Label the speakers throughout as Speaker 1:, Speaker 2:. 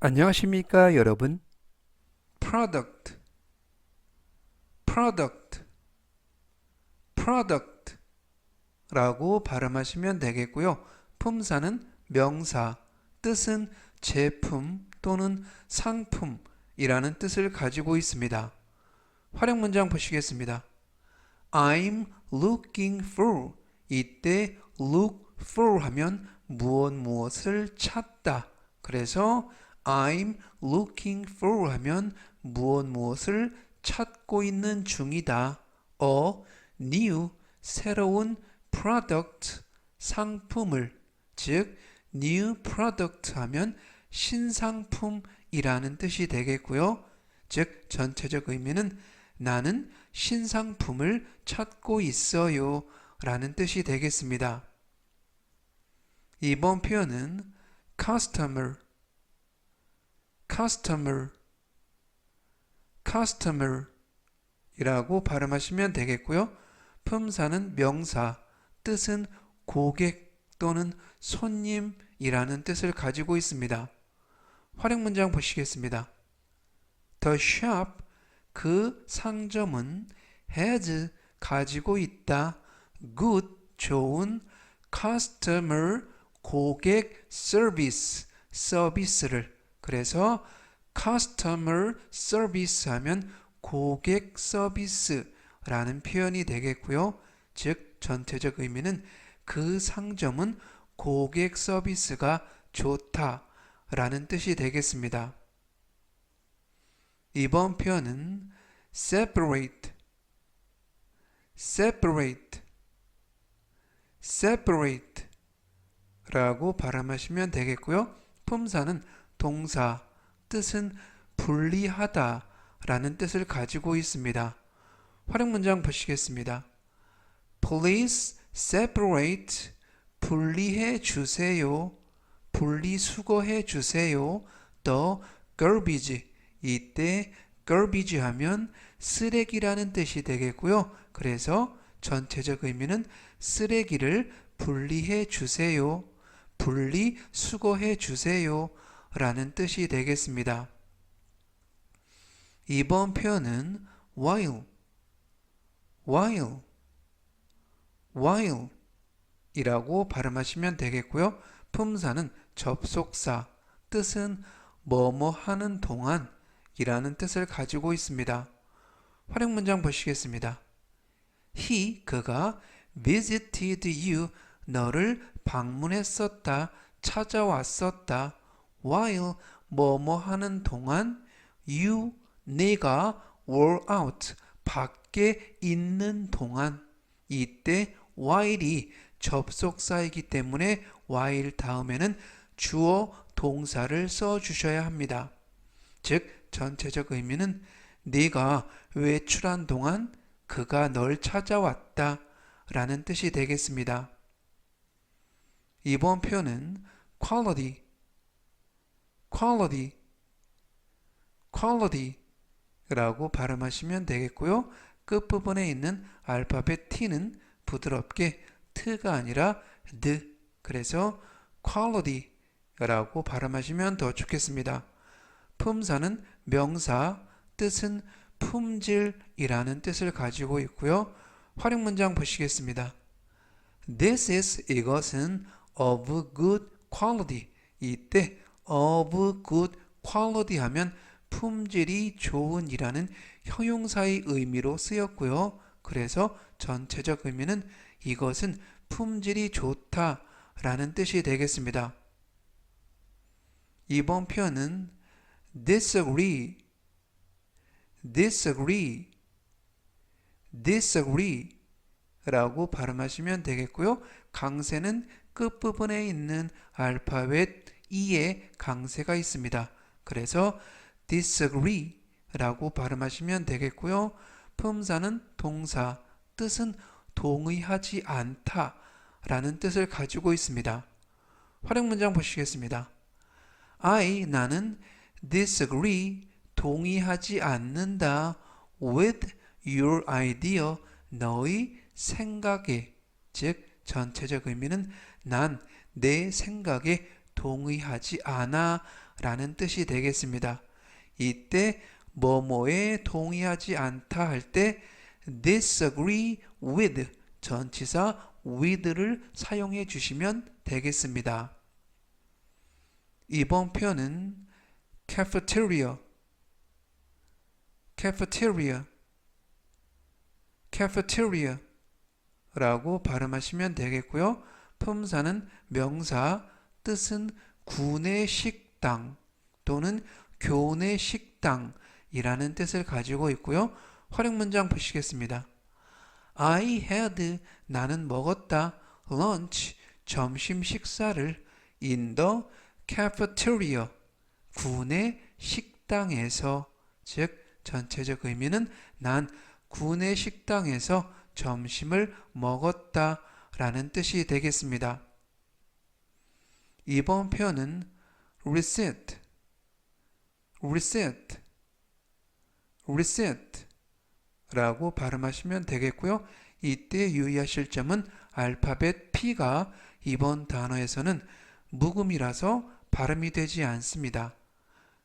Speaker 1: 안녕하십니까, 여러분. product, product, product 라고 발음하시면 되겠고요. 품사는 명사, 뜻은 제품 또는 상품이라는 뜻을 가지고 있습니다. 활용 문장 보시겠습니다. I'm looking for. 이때 look for 하면 무엇을 찾다. 그래서 I'm looking for 하면 무엇을 찾고 있는 중이다. new, 새로운 product, 상품을, 즉 new product 하면 신상품이라는 뜻이 되겠고요. 즉 전체적 의미는 나는 신상품을 찾고 있어요 라는 뜻이 되겠습니다. 이번 표현은 customer, customer, customer 이라고 발음하시면 되겠고요. 품사는 명사, 뜻은 고객 또는 손님이라는 뜻을 가지고 있습니다. 활용 문장 보시겠습니다. The shop, 그 상점은 has, 가지고 있다. good, 좋은 customer, 고객 서비스, 서비스를. 그래서 customer service 하면 고객 서비스라는 표현이 되겠고요. 즉 전체적 의미는 그 상점은 고객 서비스가 좋다라는 뜻이 되겠습니다. 이번 표현은 separate, separate, separate 라고 발음하시면 되겠고요. 품사는 동사, 뜻은 분리하다 라는 뜻을 가지고 있습니다. 활용 문장 보시겠습니다. Please separate, 분리해 주세요. 분리수거해 주세요. The garbage, 이때 garbage 하면 쓰레기라는 뜻이 되겠고요. 그래서 전체적 의미는 쓰레기를 분리해 주세요. 분리수거해 주세요 라는 뜻이 되겠습니다. 이번 표현은 while, while, while 이라고 발음하시면 되겠고요. 품사는 접속사, 뜻은 뭐뭐 하는 동안 이라는 뜻을 가지고 있습니다. 활용 문장 보시겠습니다. He, 그가 visited you, 너를 방문했었다, 찾아왔었다. while, 뭐뭐 하는 동안 you, 네가 were out, 밖에 있는 동안. 이때 while이 접속사이기 때문에 while 다음에는 주어 동사를 써주셔야 합니다. 즉 전체적 의미는 네가 외출한 동안 그가 널 찾아왔다 라는 뜻이 되겠습니다. 이번 표현은 quality, quality, quality 라고 발음하시면 되겠고요. 끝부분에 있는 알파벳 T는 부드럽게 트가 아니라 드, 그래서 quality 라고 발음하시면 더 좋겠습니다. 품사는 명사, 뜻은 품질이라는 뜻을 가지고 있고요. 활용 문장 보시겠습니다. This is, 이것은 of good quality. 이때 of good quality 하면 품질이 좋은이라는 형용사의 의미로 쓰였고요. 그래서 전체적 의미는 이것은 품질이 좋다라는 뜻이 되겠습니다. 이번 표현은 disagree, disagree, disagree 라고 발음하시면 되겠고요. 강세는 끝부분에 있는 알파벳 E에 강세가 있습니다. 그래서 disagree 라고 발음하시면 되겠고요. 품사는 동사, 뜻은 동의하지 않다 라는 뜻을 가지고 있습니다. 활용 문장 보시겠습니다. I, 나는 disagree, 동의하지 않는다 with your idea, 너의 생각에. 즉 전체적 의미는 난 내 생각에 동의하지 않아 라는 뜻이 되겠습니다. 이때 뭐뭐에 동의하지 않다 할 때 disagree with 전치사 with를 사용해 주시면 되겠습니다. 이번 표현은 cafeteria, cafeteria, cafeteria 라고 발음하시면 되겠고요. 품사는 명사, 뜻은 구내 식당 또는 교내 식당이라는 뜻을 가지고 있고요. 활용 문장 보시겠습니다. I had, 나는 먹었다, lunch, 점심 식사를 in the cafeteria, 구내 식당에서, 즉 전체적 의미는 난 구내 식당에서 점심을 먹었다 라는 뜻이 되겠습니다. 이번 표현은 receipt, receipt, receipt 라고 발음하시면 되겠고요. 이때 유의하실 점은 알파벳 P가 이번 단어에서는 묵음이라서 발음이 되지 않습니다.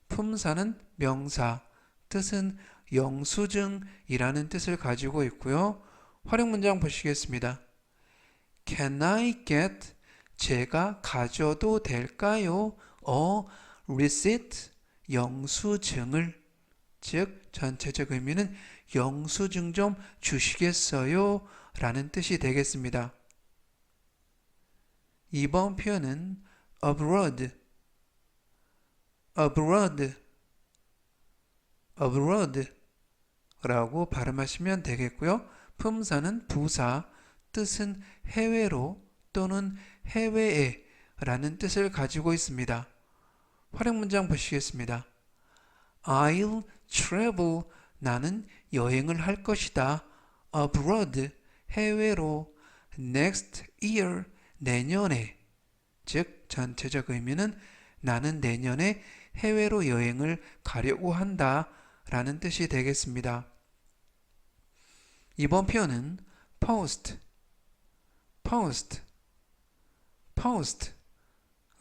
Speaker 1: 품사는 명사, 뜻은 영수증이라는 뜻을 가지고 있고요. 활용 문장 보시겠습니다. Can I get, 제가 가져도 될까요? receipt, 영수증을, 즉 전체적 의미는 영수증 좀 주시겠어요? 라는 뜻이 되겠습니다. 이번 표현은 abroad, abroad, abroad 라고 발음하시면 되겠고요. 품사는 부사, 뜻은 해외로 또는 해외에 라는 뜻을 가지고 있습니다. 활용 문장 보시겠습니다. I'll travel, 나는 여행을 할 것이다. abroad, 해외로. next year, 내년에. 즉 전체적 의미는 나는 내년에 해외로 여행을 가려고 한다 라는 뜻이 되겠습니다. 이번 표현은 post, post, post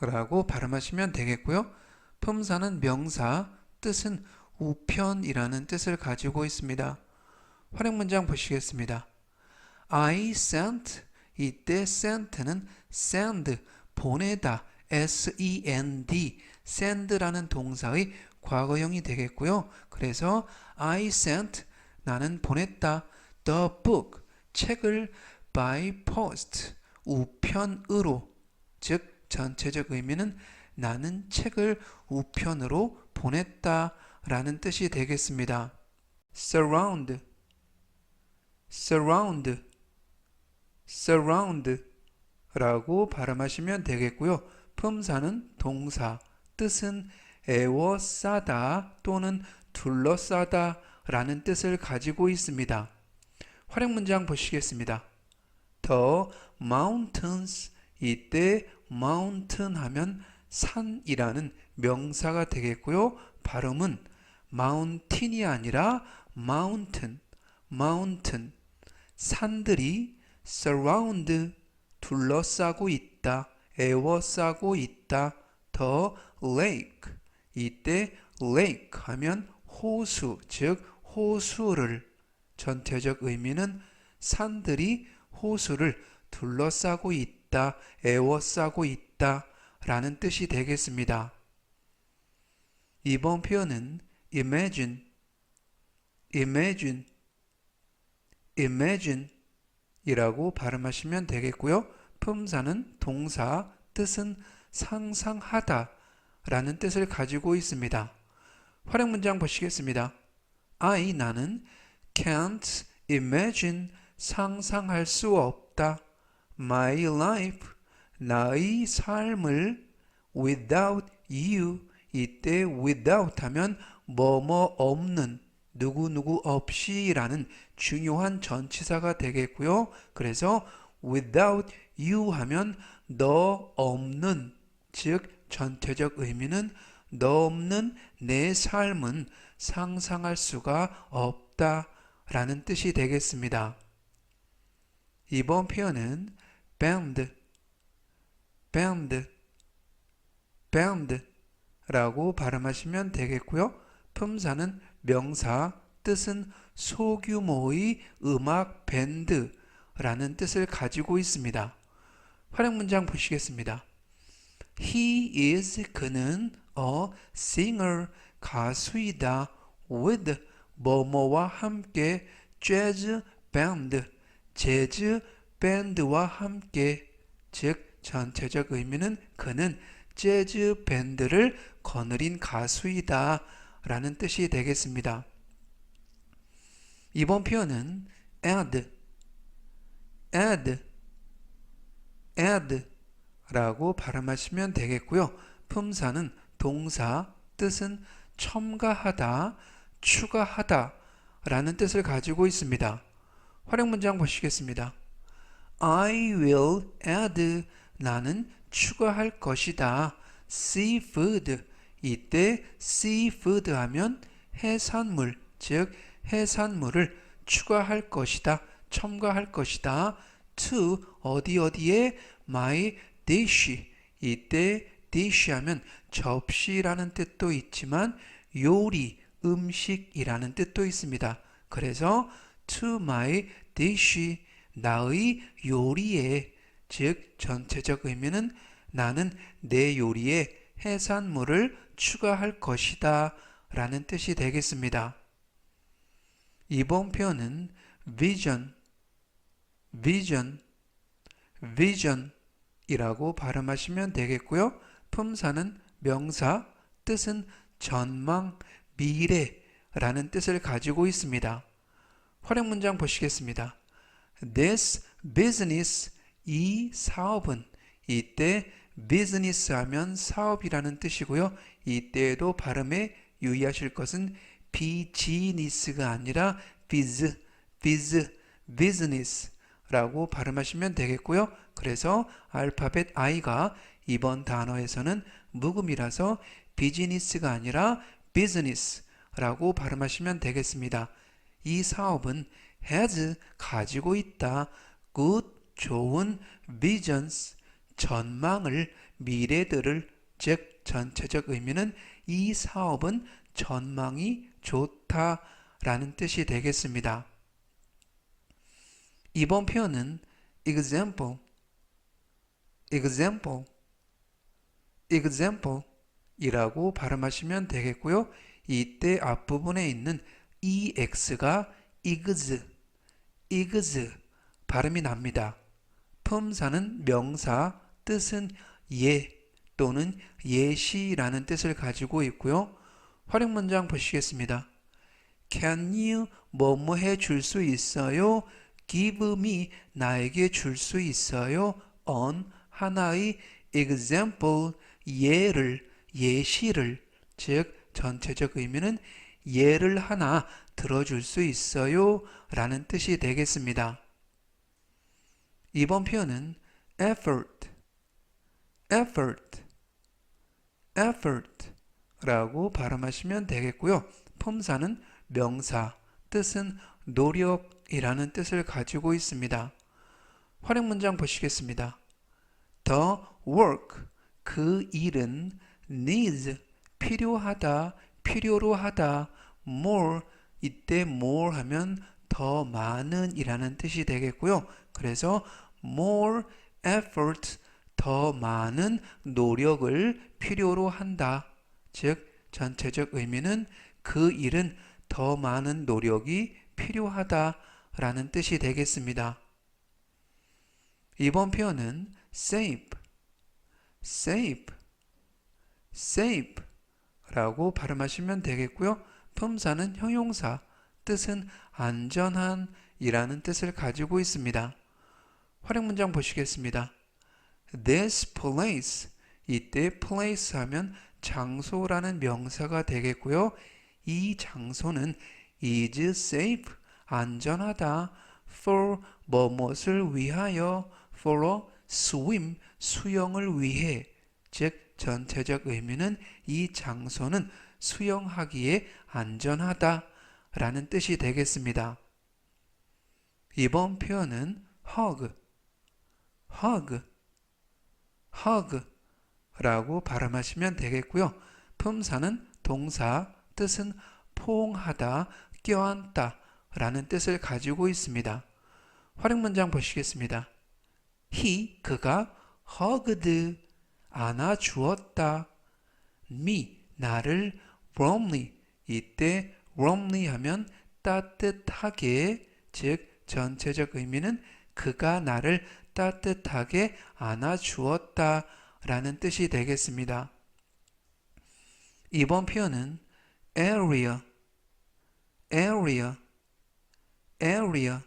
Speaker 1: 라고 발음하시면 되겠고요. 품사는 명사, 뜻은 우편이라는 뜻을 가지고 있습니다. 활용 문장 보시겠습니다. I sent, 이때 sent는 send, 보내다, S-E-N-D, send라는 동사의 과거형이 되겠고요. 그래서 I sent, 나는 보냈다, the book, 책을 by post, 우편으로, 즉 전체적 의미는 나는 책을 우편으로 보냈다 라는 뜻이 되겠습니다. surround, surround, surround 라고 발음하시면 되겠고요. 품사는 동사, 뜻은 에워싸다 또는 둘러싸다 라는 뜻을 가지고 있습니다. 활용 문장 보시겠습니다. The mountains, 이때 mountain 하면 산이라는 명사가 되겠고요. 발음은 mountain이 아니라 mountain, mountain. 산들이 surround, 둘러싸고 있다, 에워싸고 있다. The lake, 이때 lake 하면 호수, 즉 호수를, 전체적 의미는 산들이 호수를 둘러싸고 있다, 에워싸고 있다 라는 뜻이 되겠습니다. 이번 표현은 imagine, imagine, imagine 이라고 발음하시면 되겠고요. 품사는 동사, 뜻은 상상하다 라는 뜻을 가지고 있습니다. 활용 문장 보시겠습니다. I, 나는 can't imagine, 상상할 수 없다. My life, 나의 삶을 without you, 이때 without 하면 뭐뭐 없는, 누구누구 없이 라는 중요한 전치사가 되겠고요. 그래서 without you 하면 너 없는, 즉 전체적 의미는 너 없는 내 삶은 상상할 수가 없다 라는 뜻이 되겠습니다. 이번 표현은 bend, bend, bend 라고 발음하시면 되겠고요. 품사는 명사, 뜻은 소규모의 음악 밴드라는 뜻을 가지고 있습니다. 활용 문장 보시겠습니다. He is 그는 a singer 가수이다 with 뭐뭐와 함께 재즈 밴드 재즈 밴드와 함께 즉 전체적 의미는 그는 재즈 밴드를 거느린 가수이다 라는 뜻이 되겠습니다. 이번 표현은 add 라고 발음하시면 되겠고요. 품사는 동사, 뜻은 첨가하다, 추가하다 라는 뜻을 가지고 있습니다. 활용 문장 보시겠습니다. I will add 나는 추가할 것이다. seafood 이때 seafood 하면 해산물 즉 해산물을 추가할 것이다. 첨가할 것이다. to 어디에 my dish 이때 dish 하면 접시라는 뜻도 있지만 요리, 음식이라는 뜻도 있습니다. 그래서 to my dish 나의 요리에 즉 전체적 의미는 나는 내 요리에 해산물을 추가할 것이다 라는 뜻이 되겠습니다. 이번 표현은 vision 이라고 발음하시면 되겠고요. 품사는 명사, 뜻은 전망, 미래라는 뜻을 가지고 있습니다. 활용 문장 보시겠습니다. This business, 이 사업은 이때 business 하면 사업이라는 뜻이고요. 이때에도 발음에 유의하실 것은 비즈니스가 아니라 business 라고 발음하시면 되겠고요. 그래서 알파벳 I가 이번 단어에서는 묵음이라서 비즈니스가 아니라 비즈니스라고 발음하시면 되겠습니다. 이 사업은 has 가지고 있다. good 좋은 visions 전망을 미래들을 즉 전체적 의미는 이 사업은 전망이 좋다라는 뜻이 되겠습니다. 이번 표현은 example 이라고 발음하시면 되겠고요. 이때 앞부분에 있는 ex가 igs 발음이 납니다. 품사는 명사, 뜻은 예 또는 예시라는 뜻을 가지고 있고요. 활용 문장 보시겠습니다. Can you 뭐뭐 해줄 수 있어요? Give me 나에게 줄 수 있어요? On 하나의 example 예시를 즉 전체적 의미는 예를 하나 들어줄 수 있어요? 라는 뜻이 되겠습니다. 이번 표현은 effort 라고 발음하시면 되겠고요. 품사는 명사, 뜻은 노력이라는 뜻을 가지고 있습니다. 활용 문장 보시겠습니다. The work, 그 일은 needs, 필요하다, 필요로 하다, more, 이때 more 하면 더 많은 이라는 뜻이 되겠고요. 그래서 more effort, 더 많은 노력을 필요로 한다. 즉 전체적 의미는 그 일은 더 많은 노력이 필요하다라는 뜻이 되겠습니다. 이번 표현은 safe 라고 발음하시면 되겠고요. 품사는 형용사, 뜻은 안전한 이라는 뜻을 가지고 있습니다. 활용 문장 보시겠습니다. This place, 이때 place 하면 장소라는 명사가 되겠고요. 이 장소는 is safe, 안전하다. for 뭐뭇을 위하여, for a swim, 수영을 위해. 즉 전체적 의미는 이 장소는 수영하기에 안전하다 라는 뜻이 되겠습니다. 이번 표현은 hug 라고 발음하시면 되겠고요. 품사는 동사, 뜻은 포옹하다, 껴안다 라는 뜻을 가지고 있습니다. 활용 문장 보시겠습니다. He, 그가 hugged, 안아주었다. Me, 나를 warmly, 이때 warmly 하면 따뜻하게, 즉 전체적 의미는 그가 나를 따뜻하게 안아주었다 라는 뜻이 되겠습니다. 이번 표현은 area, area, area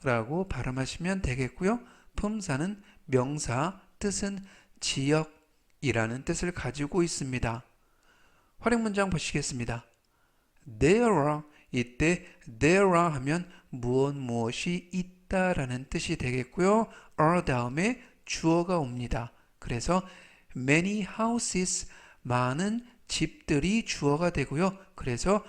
Speaker 1: 라고 발음하시면 되겠고요. 품사는 명사, 뜻은 지역이라는 뜻을 가지고 있습니다. 활용 문장 보시겠습니다. There are, 이때 there are 하면 무엇이 있다라는 뜻이 되겠고요. are 다음에 주어가 옵니다. 그래서 many houses, 많은 집들이 주어가 되고요. 그래서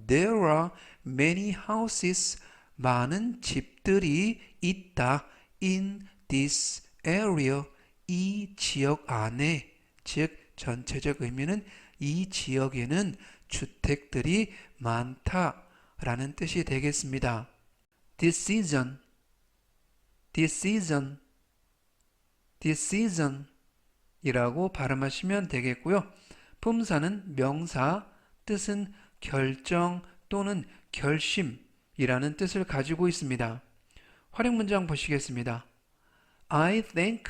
Speaker 1: there are many houses, 많은 집들이 있다. in this area, 이 지역 안에, 즉 전체적 의미는 이 지역에는 주택들이 많다라는 뜻이 되겠습니다. decision, decision, decision 이라고 발음하시면 되겠고요. 품사는 명사, 뜻은 결정 또는 결심이라는 뜻을 가지고 있습니다. 활용 문장 보시겠습니다. I think,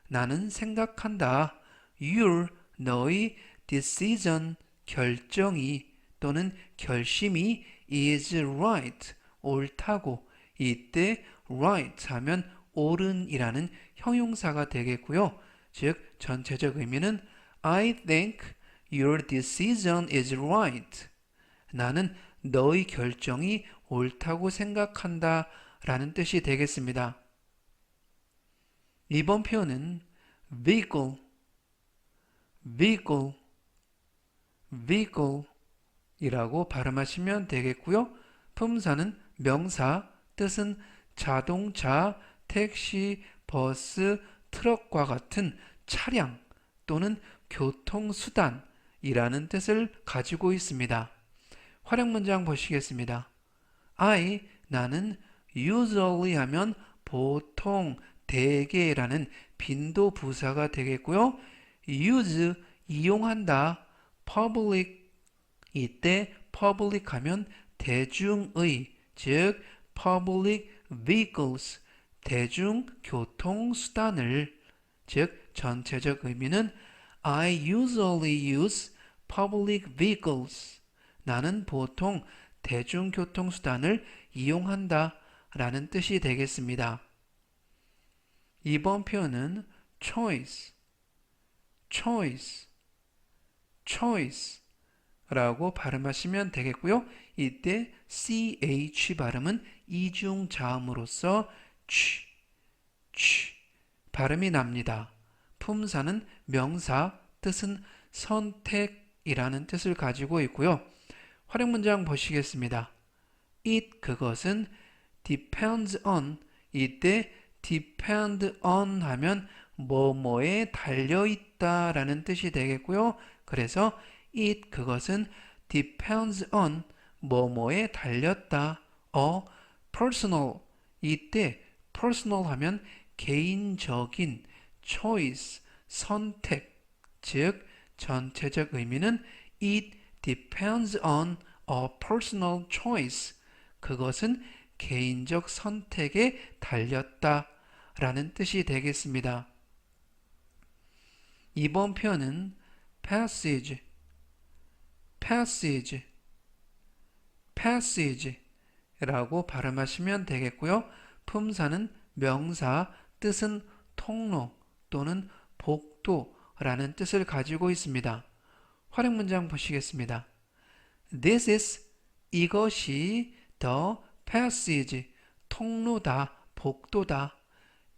Speaker 1: 나는 생각한다. Your, 너의 decision, 결정이 또는 결심이 is right, 옳다고. 이때 right 하면 옳은이라는 형용사가 되겠고요. 즉 전체적 의미는 I think your decision is right. 나는 너의 결정이 옳다고 생각한다 라는 뜻이 되겠습니다. 이번 표현은 vehicle, vehicle, vehicle 이라고 발음하시면 되겠고요. 품사는 명사, 뜻은 자동차, 택시, 버스, 트럭과 같은 차량 또는 교통수단이라는 뜻을 가지고 있습니다. 활용 문장 보시겠습니다. I, 나는 usually 하면 보통, 대개라는 빈도 부사가 되겠고요. use, 이용한다. public, 이때 public 하면 대중의, 즉 public vehicles, 대중교통수단을, 즉 전체적 의미는 I usually use public vehicles. 나는 보통 대중교통수단을 이용한다 라는 뜻이 되겠습니다. 이번 표현은 choice, choice, choice 라고 발음하시면 되겠고요. 이때 ch 발음은 이중자음으로써 ch 발음이 납니다. 품사는 명사, 뜻은 선택이라는 뜻을 가지고 있고요. 활용 문장 보시겠습니다. It, 그것은 depends on, 이때 depend on 하면 뭐뭐에 달려있다 라는 뜻이 되겠고요. 그래서 it, 그것은 depends on, 뭐뭐에 달렸다. personal, 이때 personal 하면 개인적인, choice, 선택, 즉 전체적 의미는 it depends on a personal choice. 그것은 개인적 선택에 달렸다 라는 뜻이 되겠습니다. 이번 표현은 passage, passage, passage 라고 발음하시면 되겠고요. 품사는 명사, 뜻은 통로 또는 복도라는 뜻을 가지고 있습니다. 활용 문장 보시겠습니다. This is, 이것이 the passage, 통로다, 복도다.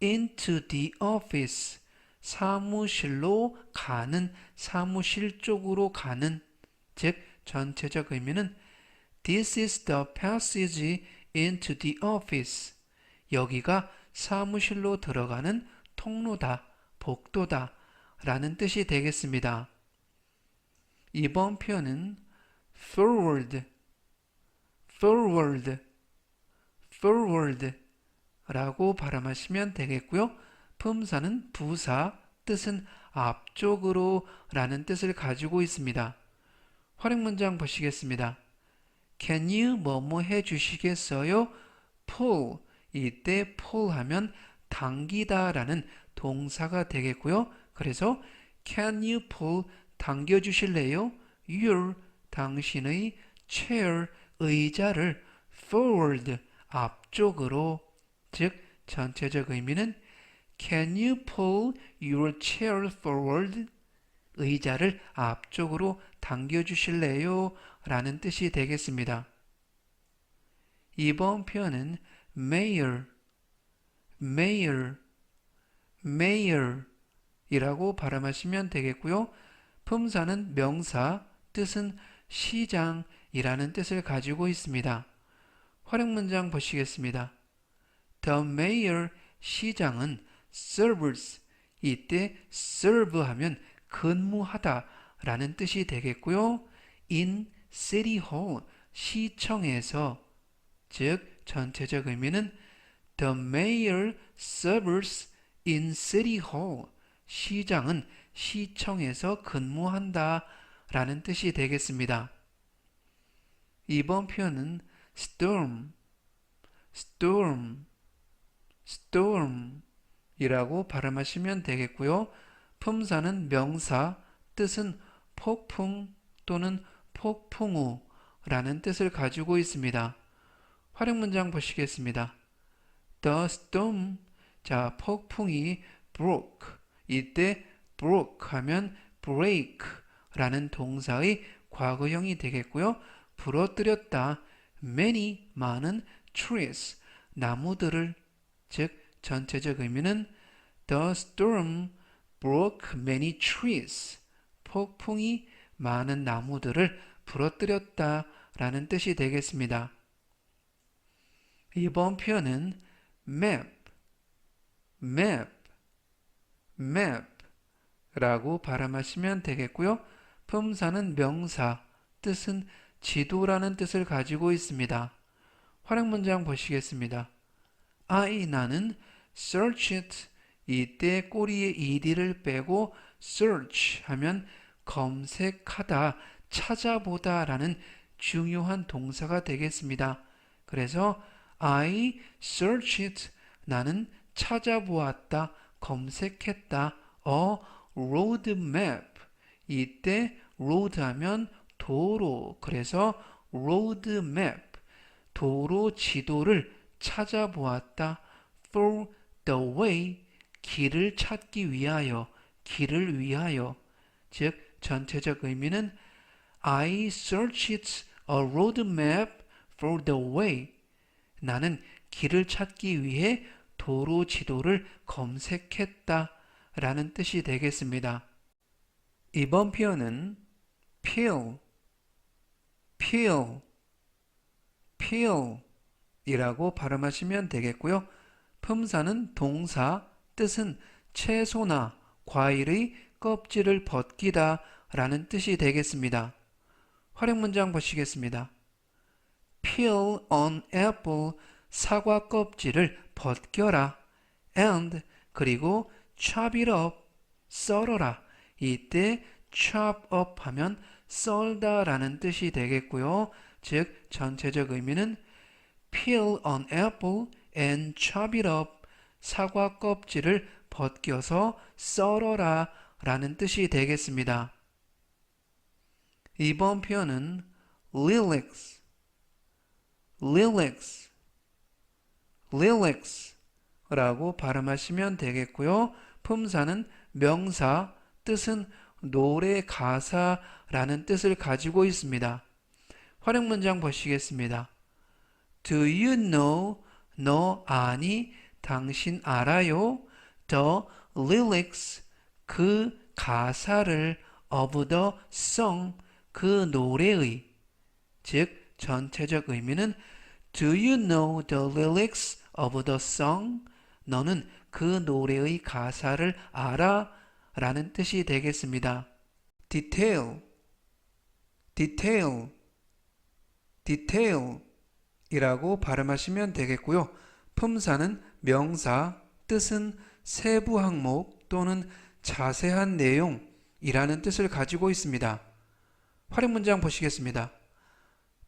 Speaker 1: into the office, 사무실로 가는, 사무실 쪽으로 가는, 즉 전체적 의미는 This is the passage into the office. 여기가 사무실로 들어가는 통로다, 복도다 라는 뜻이 되겠습니다. 이번 표현은 forward, forward, forward 라고 발음하시면 되겠고요. 품사는 부사, 뜻은 앞쪽으로 라는 뜻을 가지고 있습니다. 활용 문장 보시겠습니다. Can you 뭐뭐 해주시겠어요? pull, 이때 pull 하면 당기다 라는 동사가 되겠고요. 그래서 Can you pull, 당겨주실래요? Your, 당신의 chair, 의자를 forward, 앞쪽으로, 즉 전체적 의미는 Can you pull your chair forward? 의자를 앞쪽으로 당겨주실래요? 라는 뜻이 되겠습니다. 이번 표현은 mayor, mayor, mayor 이라고 발음하시면 되겠고요. 품사는 명사, 뜻은 시장이라는 뜻을 가지고 있습니다. 활용 문장 보시겠습니다. The mayor, 시장은 serves, 이때 serve 하면 근무하다 라는 뜻이 되겠고요. in city hall, 시청에서, 즉 전체적 의미는 The mayor serves in city hall, 시장은 시청에서 근무한다 라는 뜻이 되겠습니다. 이번 표현은 storm, storm, storm 이라고 발음하시면 되겠고요. 품사는 명사, 뜻은 폭풍 또는 폭풍우 라는 뜻을 가지고 있습니다. 활용 문장 보시겠습니다. The storm, 자, 폭풍이 broke, 이때 broke 하면 break 라는 동사의 과거형이 되겠고요. 부러뜨렸다, many, 많은 trees, 나무들을, 즉 전체적 의미는 The storm broke many trees. 폭풍이 많은 나무들을 부러뜨렸다 라는 뜻이 되겠습니다. 이번 표현은 map, map, map 라고 발음하시면 되겠고요. 품사는 명사, 뜻은 지도라는 뜻을 가지고 있습니다. 활용 문장 보시겠습니다. 나는 searched, 이때 꼬리에 ed를 빼고 search 하면 검색하다, 찾아보다 라는 중요한 동사가 되겠습니다. 그래서 I searched, 나는 찾아보았다, 검색했다. a road map, 이때 road 하면 도로, 그래서 road map, 도로 지도를 찾아보았다. for the way, 길을 찾기 위하여, 길을 위하여. 즉 전체적 의미는 I searched a road map for the way. 나는 길을 찾기 위해 도로 지도를 검색했다 라는 뜻이 되겠습니다. 이번 표현은 peel, peel, peel 이라고 발음하시면 되겠고요. 품사는 동사, 뜻은 채소나 과일의 껍질을 벗기다 라는 뜻이 되겠습니다. 활용 문장 보시겠습니다. Peel an apple, 사과 껍질을 벗겨라. And, 그리고 chop it up, 썰어라. 이때 chop up 하면 썰다 라는 뜻이 되겠고요. 즉 전체적 의미는 Peel an apple and chop it up, 사과 껍질을 벗겨서 썰어라 라는 뜻이 되겠습니다. 이번 표현은 lilacs, lilacs, lilacs 라고 발음하시면 되겠고요. 품사는 명사, 뜻은 노래 가사라는 뜻을 가지고 있습니다. 활용 문장 보시겠습니다. Do you know, 너 아니, 당신 알아요? The lyrics, 그 가사를 of the song, 그 노래의, 즉 전체적 의미는 Do you know the lyrics of the song? 너는 그 노래의 가사를 알아? 라는 뜻이 되겠습니다. detail, detail, detail 이라고 발음하시면 되겠고요. 품사는 명사, 뜻은 세부 항목 또는 자세한 내용이라는 뜻을 가지고 있습니다. 활용 문장 보시겠습니다.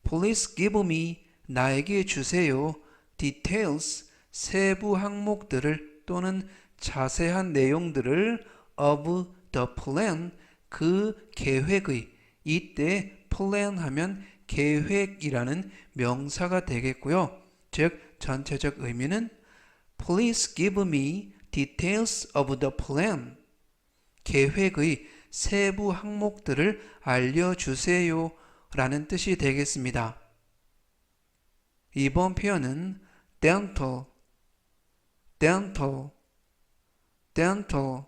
Speaker 1: Please give me, 나에게 주세요. details, 세부 항목들을 또는 자세한 내용들을 of the plan, 그 계획의, 이때 plan 하면 계획이라는 명사가 되겠고요. 즉 전체적 의미는 Please give me details of the plan. 계획의 세부 항목들을 알려주세요 라는 뜻이 되겠습니다. 이번 표현은 dental, dental, dental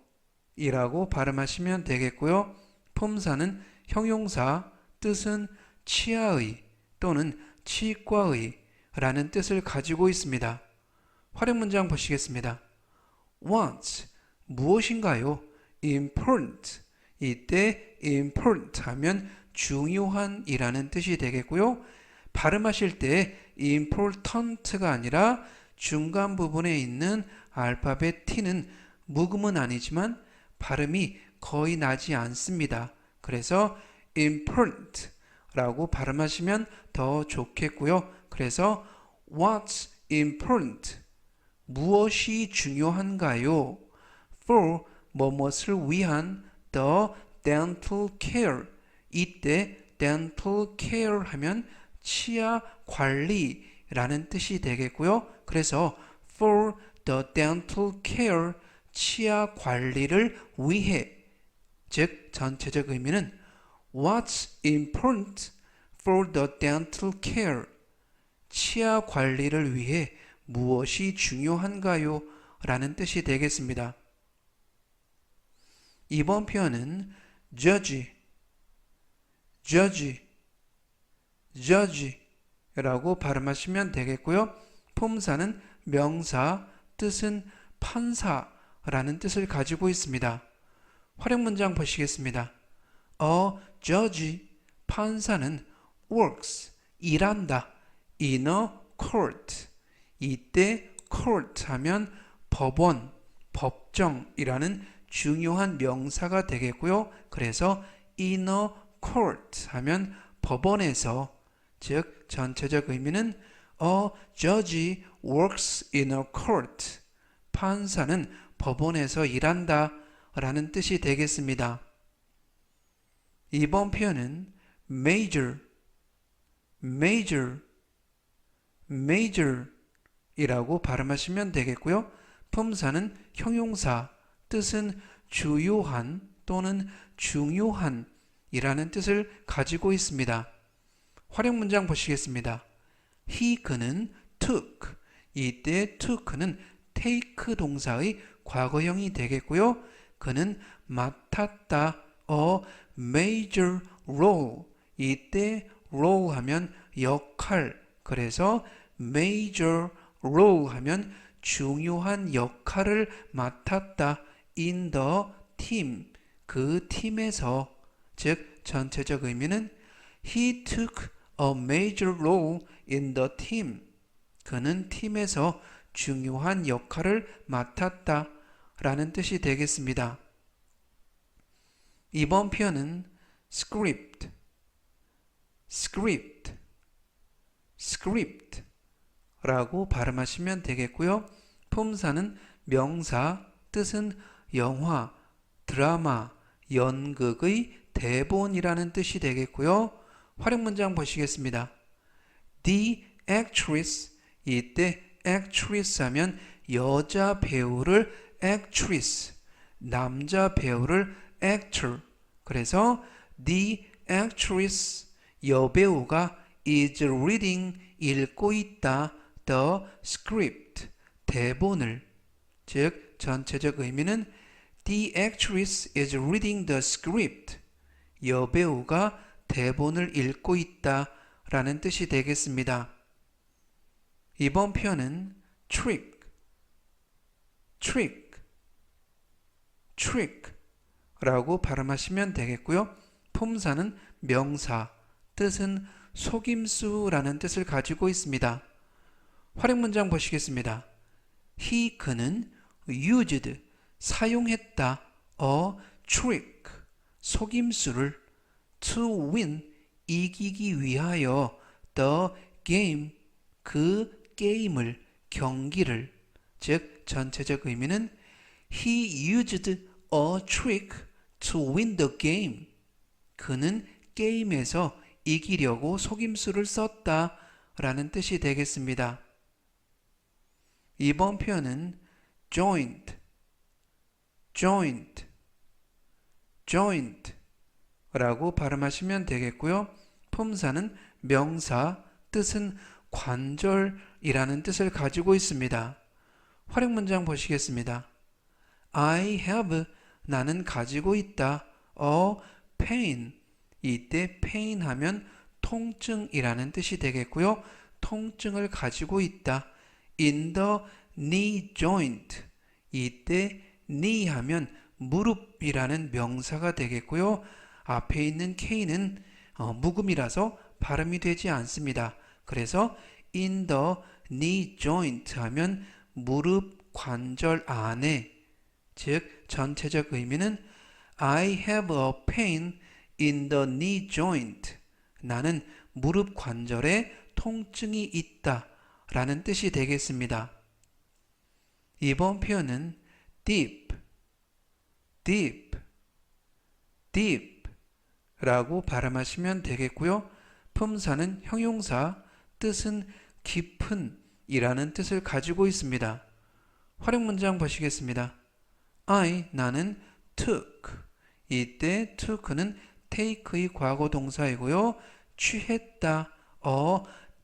Speaker 1: 이라고 발음하시면 되겠고요. 품사는 형용사, 뜻은 치아의 또는 치과의 라는 뜻을 가지고 있습니다. 활용 문장 보시겠습니다. What's, 무엇인가요? important, 이때 important 하면 중요한 이라는 뜻이 되겠고요. 발음하실 때 important가 아니라 중간 부분에 있는 알파벳 T는 묵음은 아니지만 발음이 거의 나지 않습니다. 그래서 important 라고 발음하시면 더 좋겠고요. 그래서 What's important? 무엇이 중요한가요? For 뭐뭇을 위한 the dental care. 이때 dental care 하면 치아 관리라는 뜻이 되겠고요. 그래서 for the dental care, 치아 관리를 위해, 즉 전체적 의미는 What's important for the dental care? 치아 관리를 위해 무엇이 중요한가요? 라는 뜻이 되겠습니다. 이번 표현은 judge, judge, judge 라고 발음하시면 되겠고요. 품사는 명사, 뜻은 판사라는 뜻을 가지고 있습니다. 활용 문장 보시겠습니다. A judge, 판사는 works, 일한다. in a court, 이때 court 하면 법원, 법정이라는 중요한 명사가 되겠고요. 그래서 in a court 하면 법원에서, 즉 전체적 의미는 A judge works in a court, 판사는 법원에서 일한다 라는 뜻이 되겠습니다. 이번 표현은 major, major, major 이라고 발음하시면 되겠고요. 품사는 형용사, 뜻은 주요한 또는 중요한 이라는 뜻을 가지고 있습니다. 활용 문장 보시겠습니다. He, 그는 took, 이때 took는 take 동사의 과거형이 되겠고요. 그는 맡았다. A major role, 이때 role 하면 역할, 그래서 major role 하면 중요한 역할을 맡았다. in the team, 그 팀에서, 즉 전체적 의미는 He took a major role in the team. 그는 팀에서 중요한 역할을 맡았다 라는 뜻이 되겠습니다. 이번 표현은 script, script, script 라고 발음하시면 되겠고요. 품사는 명사, 뜻은 영화, 드라마, 연극의 대본이라는 뜻이 되겠고요. 활용 문장 보시겠습니다. The actress, 이때 actress 하면 여자 배우를 actress, 남자 배우를 actor, 그래서 the actress, 여배우가 is reading, 읽고 있다, the script, 대본을, 즉 전체적 의미는 The actress is reading the script. 여배우가 대본을 읽고 있다 라는 뜻이 되겠습니다. 이번 표현은 trick, trick, trick 라고 발음하시면 되겠고요. 품사는 명사, 뜻은 속임수라는 뜻을 가지고 있습니다. 활용 문장 보시겠습니다. He 그는 used 사용했다 a trick 속임수를 to win 이기기 위하여 the game 그 게임을 경기를 즉 전체적 의미는 He used a trick to win the game 그는 게임에서 이기려고 속임수를 썼다 라는 뜻이 되겠습니다. 이번 표현은 joint, joint, joint 라고 발음하시면 되겠고요. 품사는 명사, 뜻은 관절이라는 뜻을 가지고 있습니다. 활용 문장 보시겠습니다. I have, 나는 가지고 있다. a pain, 이때 pain 하면 통증이라는 뜻이 되겠고요. 통증을 가지고 있다. in the knee joint, 이때 knee 하면 무릎이라는 명사가 되겠고요. 앞에 있는 K는 묵음이라서 발음이 되지 않습니다. 그래서 in the knee joint 하면 무릎 관절 안에 즉 전체적 의미는 I have a pain in the knee joint 나는 무릎 관절에 통증이 있다 라는 뜻이 되겠습니다. 이번 표현은 deep, deep, deep 라고 발음하시면 되겠고요. 품사는 형용사, 뜻은 깊은 이라는 뜻을 가지고 있습니다. 활용 문장 보시겠습니다. I, 나는 took, 이때 took는 take의 과거 동사이고요. 취했다, a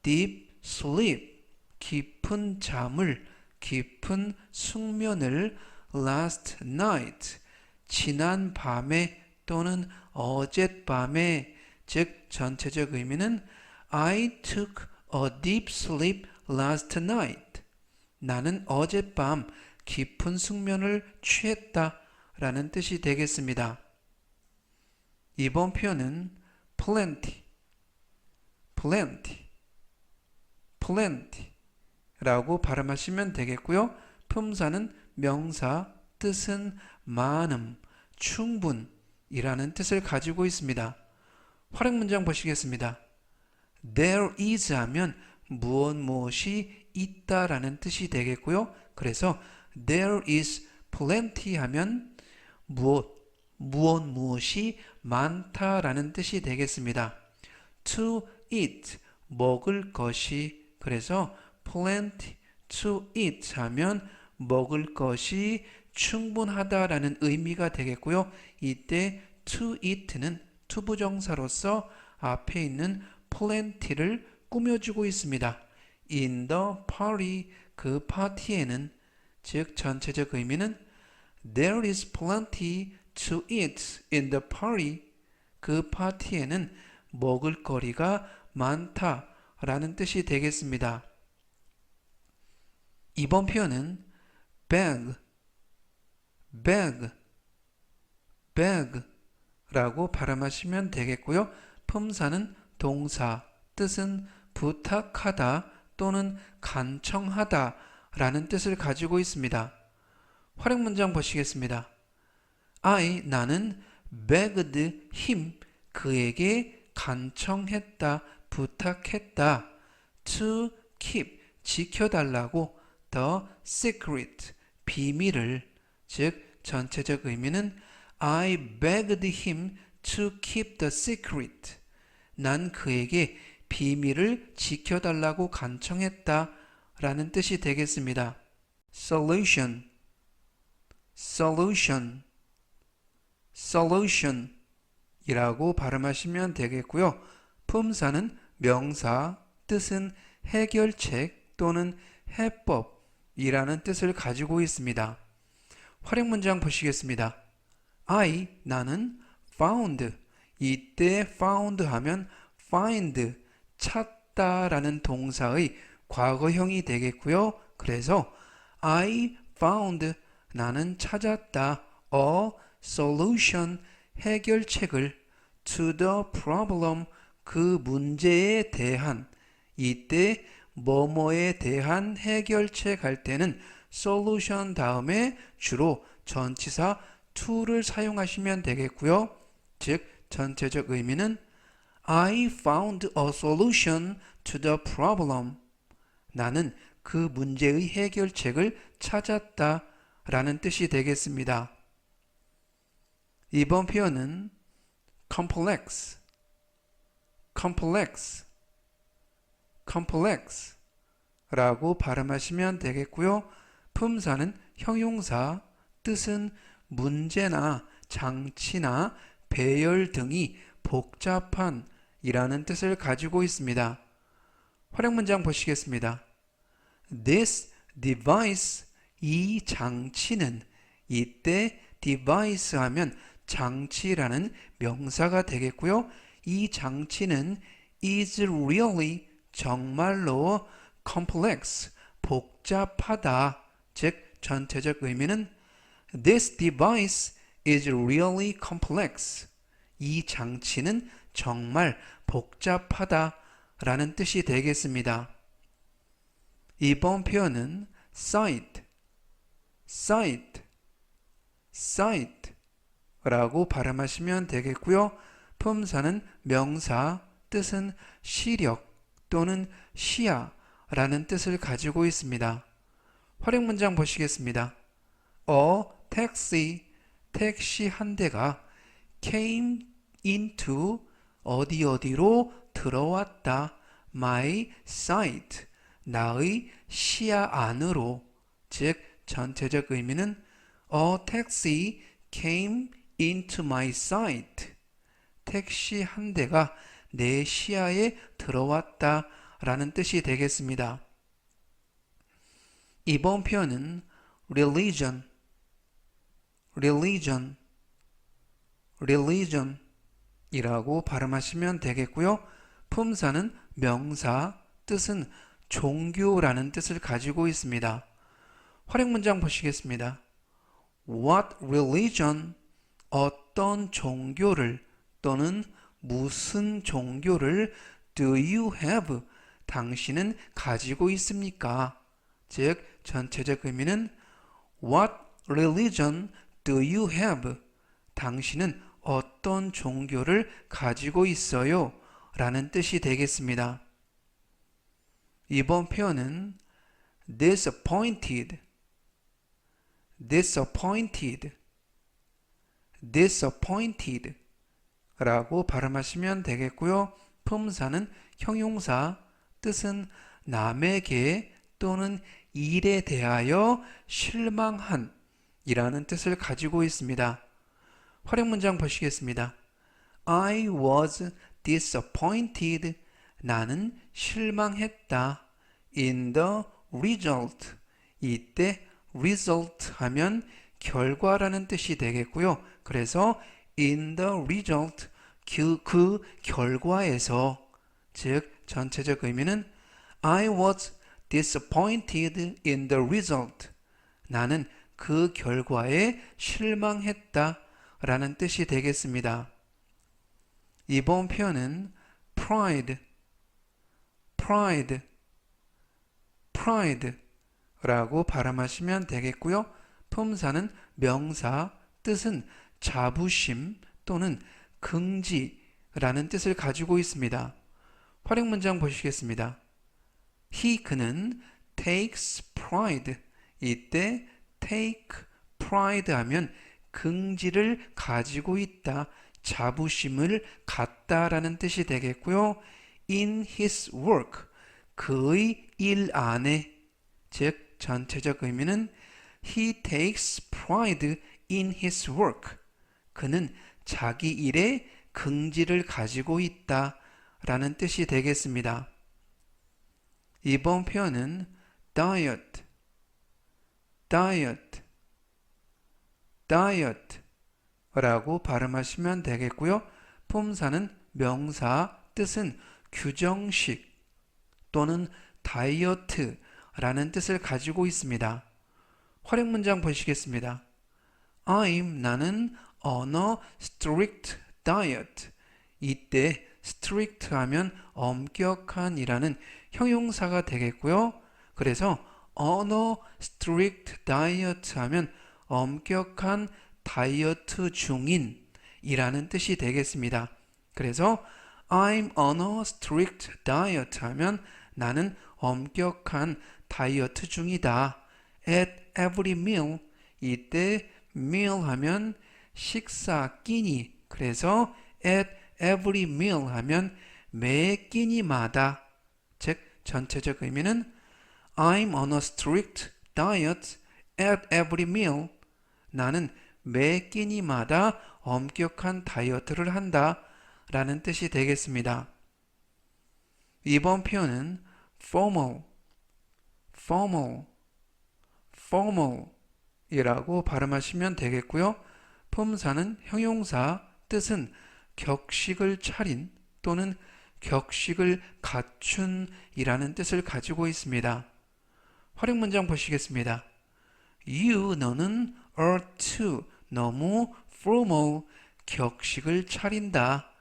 Speaker 1: deep sleep, 깊은 잠을, 깊은 숙면을 last night, 지난 밤에 또는 어젯밤에 즉 전체적 의미는 I took a deep sleep last night. 나는 어젯밤 깊은 숙면을 취했다 라는 뜻이 되겠습니다. 이번 표현은 plenty, plenty, plenty 라고 발음하시면 되겠고요. 품사는 명사, 뜻은 많음, 충분 이라는 뜻을 가지고 있습니다. 활용 문장 보시겠습니다. There is 하면 무엇이 있다라는 뜻이 되겠고요. 그래서 there is plenty 하면 무엇이 많다라는 뜻이 되겠습니다. To eat, 먹을 것이, 그래서 plenty to eat 하면 먹을 것이 충분하다라는 의미가 되겠고요. 이때 to eat는 투부정사로서 앞에 있는 plenty를 꾸며주고 있습니다. In the party, 그 파티에는, 즉 전체적 의미는 There is plenty to eat in the party. 그 파티에는 먹을 거리가 많다 라는 뜻이 되겠습니다. 이번 표현은 beg, beg, beg 라고 발음하시면 되겠고요. 품사는 동사, 뜻은 부탁하다 또는 간청하다 라는 뜻을 가지고 있습니다. 활용 문장 보시겠습니다. I, 나는 begged him, 그에게 간청했다, 부탁했다. To keep, 지켜달라고 the secret, 비밀을, 즉 전체적 의미는 I begged him to keep the secret. 난 그에게 비밀을 지켜달라고 간청했다 라는 뜻이 되겠습니다. solution, solution, solution 이라고 발음하시면 되겠고요. 품사는 명사, 뜻은 해결책 또는 해법이라는 뜻을 가지고 있습니다. 활용 문장 보시겠습니다. I, 나는 found, 이때 found 하면 find, 찾다 라는 동사의 과거형이 되겠고요. 그래서 I found, 나는 찾았다. a solution, 해결책을 to the problem, 그 문제에 대한 이때 뭐뭐에 대한 해결책 할 때는 solution 다음에 주로 전치사 to를 사용하시면 되겠고요. 즉 전체적 의미는 I found a solution to the problem. 나는 그 문제의 해결책을 찾았다 라는 뜻이 되겠습니다. 이번 표현은 complex, complex, complex 라고 발음하시면 되겠고요. 품사는 형용사, 뜻은 문제나 장치나 배열 등이 복잡한 이라는 뜻을 가지고 있습니다. 활용 문장 보시겠습니다. This device, 이 장치는, 이때 device 하면 장치라는 명사가 되겠고요. 이 장치는 is really, 정말로 complex, 복잡하다. 즉 전체적 의미는 This device is really complex. 이 장치는 정말 복잡하다 라는 뜻이 되겠습니다. 이번 표현은 site, site, site 라고 발음하시면 되겠고요. 품사는 명사, 뜻은 시력 또는 시야 라는 뜻을 가지고 있습니다. 활용 문장 보시겠습니다. A taxi, 택시 한 대가 came into, 어디로 들어왔다. my sight, 나의 시야 안으로. 즉 전체적 의미는 A taxi came into my sight. 택시 한 대가 내 시야에 들어왔다 라는 뜻이 되겠습니다. 이번 표현은 religion, religion, religion 이라고 발음하시면 되겠고요. 품사는 명사, 뜻은 종교라는 뜻을 가지고 있습니다. 활용 문장 보시겠습니다. What religion, 어떤 종교를 또는 무슨 종교를 do you have, 당신은 가지고 있습니까? 즉 전체적 의미는 What religion do you have? 당신은 어떤 종교를 가지고 있어요? 라는 뜻이 되겠습니다. 이번 표현은 disappointed, disappointed, disappointed 라고 발음하시면 되겠고요. 품사는 형용사, 뜻은 남에게 또는 일에 대하여 실망한 이라는 뜻을 가지고 있습니다. 활용 문장 보시겠습니다. I was disappointed. 나는 실망했다. In the result. 이때 result 하면 결과라는 뜻이 되겠고요. 그래서 in the result, 그 결과에서, 즉 전체적 의미는 I was disappointed in the result. 나는 그 결과에 실망했다 라는 뜻이 되겠습니다. 이번 표현은 pride, pride, pride 라고 발음하시면 되겠고요. 품사는 명사, 뜻은 자부심 또는 긍지라는 뜻을 가지고 있습니다. 활용 문장 보시겠습니다. 그는 takes pride. 이때 take pride 하면 긍지를 가지고 있다, 자부심을 갖다라는 뜻이 되겠고요. in his work, 그의 일 안에, 즉 전체적 의미는 he takes pride in his work. 그는 자기 일에 긍지를 가지고 있다 라는 뜻이 되겠습니다. 이번 표현은 diet, diet, diet 라고 발음하시면 되겠고요. 품사는 명사, 뜻은 규정식 또는 다이어트 라는 뜻을 가지고 있습니다. 활용 문장 보시겠습니다. 나는 on a strict diet. 이때 strict 하면 엄격한 이라는 형용사가 되겠고요. 그래서 on a strict diet 하면 엄격한 다이어트 중인 이라는 뜻이 되겠습니다. 그래서 I'm on a strict diet 하면 나는 엄격한 다이어트 중이다. At every meal, 이때 meal 하면 식사 끼니, 그래서 at every meal 하면 매 끼니마다, 즉 전체적 의미는 I'm on a strict diet at every meal. 나는 매 끼니마다 엄격한 다이어트를 한다 라는 뜻이 되겠습니다. 이번 표현은 formal, formal, formal 이라고 발음하시면 되겠고요. 품사는 형용사, 뜻은 격식을 차린 또는 격식을 갖춘 이라는 뜻을 가지고 있습니다. 활용 문장 보시겠습니다. You, 너는 are too, 너무 formal, 격식을 차린다.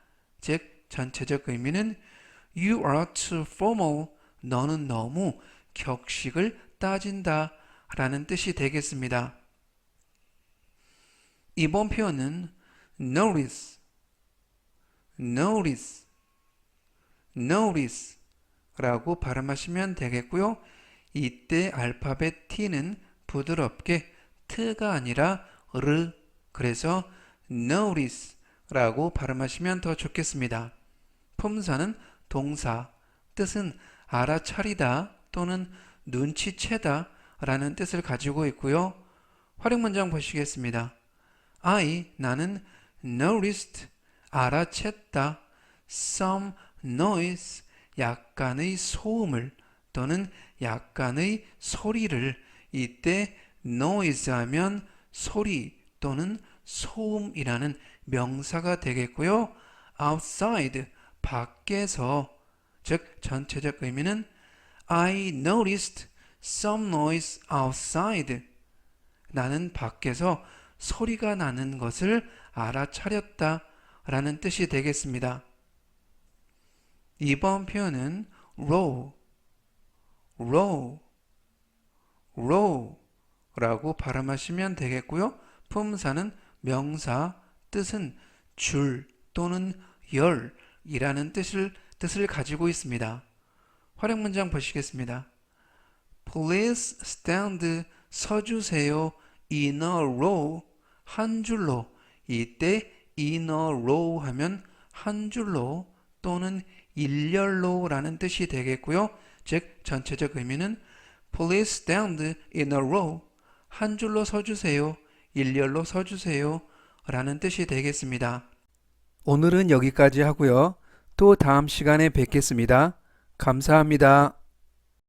Speaker 1: 즉 전체적 의미는 You are too formal, 너는 너무 격식을 따진다 라는 뜻이 되겠습니다. 이번 표현은 notice, notice, notice 라고 발음하시면 되겠고요. 이때 알파벳 T는 부드럽게 트가 아니라 르, 그래서 notice 라고 발음하시면 더 좋겠습니다. 품사는 동사, 뜻은 알아차리다 또는 눈치채다 라는 뜻을 가지고 있고요. 활용 문장 보시겠습니다. I, 나는 noticed, 알아챘다, some noise, 약간의 소음을 또는 약간의 소리를, 이때 noise 하면 소리 또는 소음이라는 명사가 되겠고요. outside, 밖에서, 즉 전체적 의미는 I noticed some noise outside. 나는 밖에서 소리가 나는 것을 알아차렸다 라는 뜻이 되겠습니다. 이번 표현은 row, row, row 라고 발음하시면 되겠고요. 품사는 명사, 뜻은 줄 또는 열 이라는 뜻을 가지고 있습니다. 활용 문장 보시겠습니다. Please stand, 서주세요. In a row, 한 줄로. 이때 in a row 하면 한 줄로 또는 일렬로 라는 뜻이 되겠고요. 즉 전체적 의미는 Please stand in a row, 한 줄로 서주세요. 일렬로 서주세요 라는 뜻이 되겠습니다. 오늘은 여기까지 하고요. 또 다음 시간에 뵙겠습니다. 감사합니다.